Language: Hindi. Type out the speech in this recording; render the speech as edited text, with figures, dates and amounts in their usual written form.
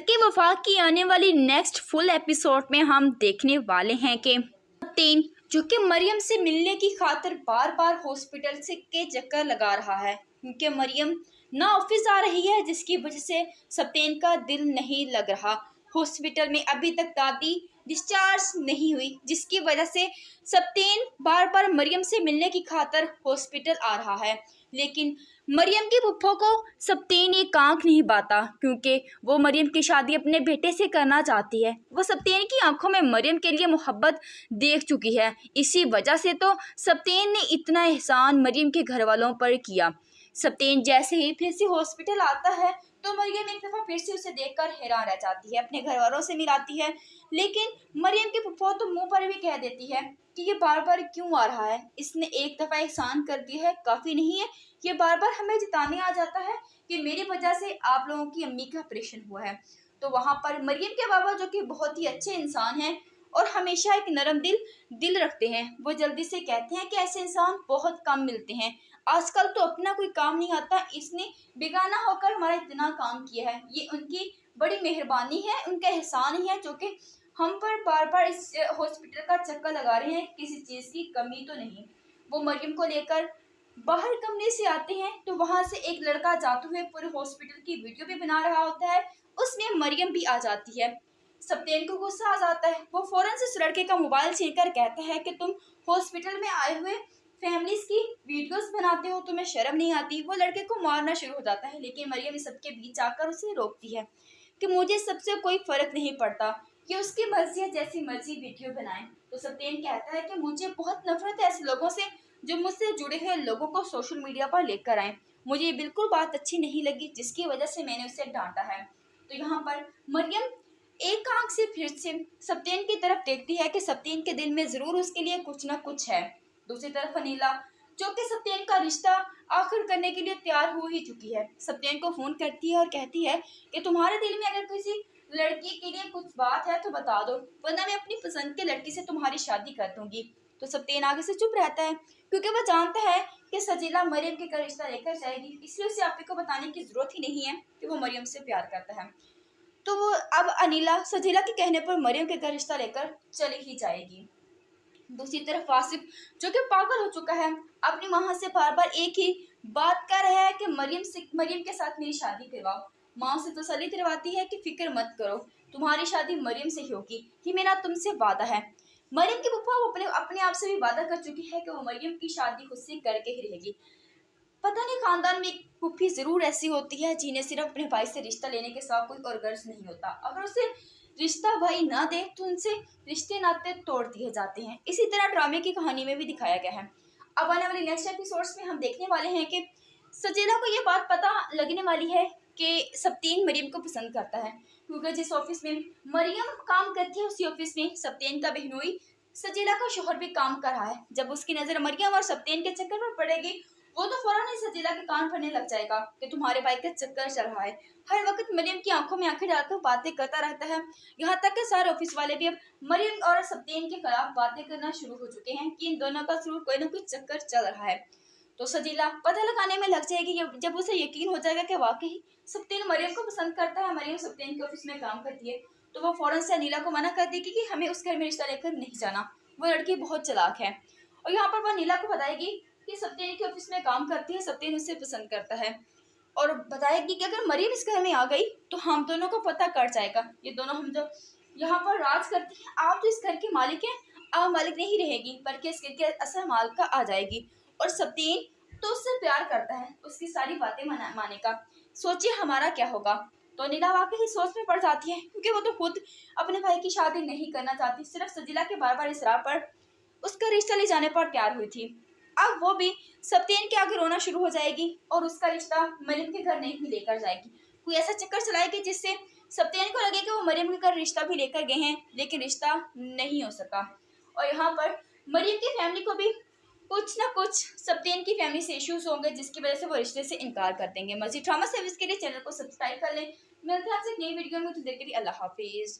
लड़के वफा की आने वाली नेक्स्ट फुल एपिसोड में हम देखने वाले हैं कि सप्तेन जो कि मरियम से मिलने की खातिर बार बार हॉस्पिटल से के चक्कर लगा रहा है, क्योंकि मरियम ना ऑफिस आ रही है, जिसकी वजह से सप्तेन का दिल नहीं लग रहा। हॉस्पिटल में अभी तक दादी डिस्चार्ज नहीं हुई, जिसकी वजह से सप्तेन बार बार मरियम से मिलने की खातिर हॉस्पिटल आ रहा है। लेकिन मरियम की फुफ्फो को सप्तेन एक आंख नहीं बाता, क्योंकि वो मरियम की शादी अपने बेटे से करना चाहती है। वो सप्तेन की आंखों में मरियम के लिए मोहब्बत देख चुकी है। इसी वजह से तो सप्तेन ने इतना एहसान मरियम के घर वालों पर किया। सप्तेन जैसे ही फिर से हॉस्पिटल आता है तो मरियम एक दफ़ा फिर से उसे देखकर हैरान रह जाती है, अपने घर वालों से मिलाती है। लेकिन मरियम की फुफ्फो तो मुंह पर भी कह देती है कि ये बार बार क्यों आ रहा है, इसने एक दफ़ा एहसान कर दिया है, काफ़ी नहीं है, ये बार बार हमें जिताने आ जाता है कि मेरी वजह से आप लोगों की अम्मी का ऑपरेशन हुआ है। तो वहाँ पर मरियम के बाबा, जो कि बहुत ही अच्छे इंसान हैं और हमेशा एक नरम दिल रखते हैं, वो जल्दी से कहते हैं कि ऐसे इंसान बहुत कम मिलते हैं, आजकल तो अपना कोई काम नहीं आता, इसने बेगाना होकर हमारा इतना काम किया है, ये उनकी बड़ी मेहरबानी है, उनका एहसान ही है जो कि हम पर बार बार इस हॉस्पिटल का चक्कर लगा रहे हैं, किसी चीज़ की कमी तो नहीं। वो मरियम को लेकर बाहर कमरे से आते हैं तो वहां से एक लड़का जाते हुए पूरे हॉस्पिटल की वीडियो भी बना रहा होता है, उसमें मरियम भी आ जाती है। सप्तेन को गुस्सा आ जाता है, वो फौरन से उस लड़के का मोबाइल छीनकर कहता है कि तुम हॉस्पिटल में आए हुए फैमिलीज की वीडियोस बनाते हो, तुम्हें शर्म नहीं आती। वो लड़के को मारना शुरू हो जाता है, लेकिन मरियम इस सबके बीच आकर उसे रोकती है कि मुझे सबसे कोई फर्क नहीं पड़ता, कि उसकी मर्जी है, जैसी मर्जी वीडियो बनाए। तो सप्तेन कहता है कि मुझे बहुत नफरत है ऐसे लोगों से जो मुझसे जुड़े हुए लोगों को सोशल मीडिया पर लेकर आए, मुझे ये बिल्कुल बात अच्छी नहीं लगी, जिसकी वजह से मैंने उसे डांटा है। तो यहाँ पर मरियम एक आंख से फिर से सप्तेन की तरफ देखती है कि सप्तेन के दिल में जरूर उसके लिए कुछ ना कुछ है। दूसरी तरफ अनीला, जो कि सप्तेन का रिश्ता आखिर करने के लिए तैयार हो ही चुकी है, सप्तेन को फोन करती है और कहती है कि तुम्हारे दिल में अगर किसी लड़की के लिए कुछ बात है तो बता दो, वरना मैं अपनी पसंद के लड़की से तुम्हारी शादी कर दूंगी। तो सप्तेन आगे से चुप रहता है, क्योंकि वह जानता है कि सजीला मरियम के घर रिश्ता लेकर जाएगी, इसलिए उसे आपी को बताने की जरूरत ही नहीं है कि वो मरियम से प्यार करता है। तो वो अब अनिला सजीला के कहने पर मरियम के घर रिश्ता लेकर चली ही जाएगी। दूसरी तरफ आसिफ, जो कि पागल हो चुका है, अपनी माँ से बार बार एक ही बात कर रहा है कि मरियम के साथ मेरी शादी करवाओ। माँ से तसल्ली दिलवाती है कि फिक्र मत करो, तुम्हारी शादी मरियम से ही होगी, ये मेरा तुमसे वादा है। मरियम की फूफा अपने आप से भी वादा कर चुकी है कि वो मरियम की शादी खुद से करके ही रहेगी। पता नहीं खानदान में एक फूफी जरूर ऐसी होती है जिन्हें सिर्फ अपने भाई से रिश्ता लेने के साथ कोई और गर्ज नहीं होता, अगर उसे रिश्ता भाई ना दे तो उनसे रिश्ते नाते तोड़ दिए जाते हैं। इसी तरह ड्रामे की कहानी में भी दिखाया गया है। अब आने वाली नेक्स्ट एपिसोड्स में हम देखने वाले हैं कि सजेला को ये बात पता लगने वाली है कि सप्तेन मरियम को पसंद करता है, क्योंकि जिस ऑफिस में मरियम काम करती है उसी ऑफिस में सप्तेन का बहनोई सजेला का शोहर भी काम कर रहा है। जब उसकी नजर मरियम और सप्तेन के चक्कर पर पड़ेगी, वो तो फौरन ही सजीला के कान भरने लग जाएगा कि तुम्हारे भाई का चक्कर चल रहा है। हर वक्त मरियम की आंखों में आंखें डालकर बातें करता रहता है। यहाँ तक कि सारे ऑफिस वाले भी अब मरियम और सप्तेन के खिलाफ बातें करना शुरू हो चुके हैं कि इन दोनों का जरूर कोई ना कोई चक्कर चल रहा है। तो सजीला पता लगाने में लग जाएगी। जब उसे यकीन हो जाएगा कि वाकई सप्तेन मरियम को पसंद करता है, मरियम सप्तेन के ऑफिस में काम करती है, तो वो फौरन से अनीला को मना कर देगी कि हमें उस घर में रिश्ता लेकर नहीं जाना, वो लड़की बहुत चालाक है। और यहाँ पर वो अनीला को बताएगी कि सप्तेन के ऑफिस में काम करती है, सप्तेन उसे पसंद करता है, और बताएगी कि अगर मरियम इस घर में आ गई तो हम दोनों को पता कट जाएगा, ये दोनों हम जो यहाँ पर राज करती हैं, आप तो इस घर की मालिक हैं, आप मालिक नहीं रहेगी बल्कि इस घर के असल मालिक आ जाएगी। और सप्तेन तो उससे प्यार करता है, उसकी सारी बातें माने का। सोचिए हमारा क्या होगा। तो नीला वाकई सोच में पड़ जाती है, क्योंकि वो तो खुद अपने भाई की शादी नहीं करना चाहती, सिर्फ सजीला के बार बार इसरार पर उसका रिश्ता ले जाने पर तैयार हुई थी। अब वो भी सप्तेन के आगे रोना शुरू हो जाएगी और उसका रिश्ता मरियम के घर नहीं लेकर जाएगी। कोई ऐसा चक्कर चलाएगी जिससे सप्तेन को लगे कि वो मरियम के घर रिश्ता भी लेकर गए हैं, लेकिन रिश्ता नहीं हो सका। और यहाँ पर मरियम की फैमिली को भी कुछ ना कुछ सप्तेन की फैमिली से इश्यूज होंगे, जिसकी वजह से वो रिश्ते से इनकार कर देंगे। मजीद ड्रामा सर्विस के लिए चैनल को सब्सक्राइब कर लें। मिलते हैं आपसे एक नई वीडियो में, तो देखिए अल्लाह हाफिज।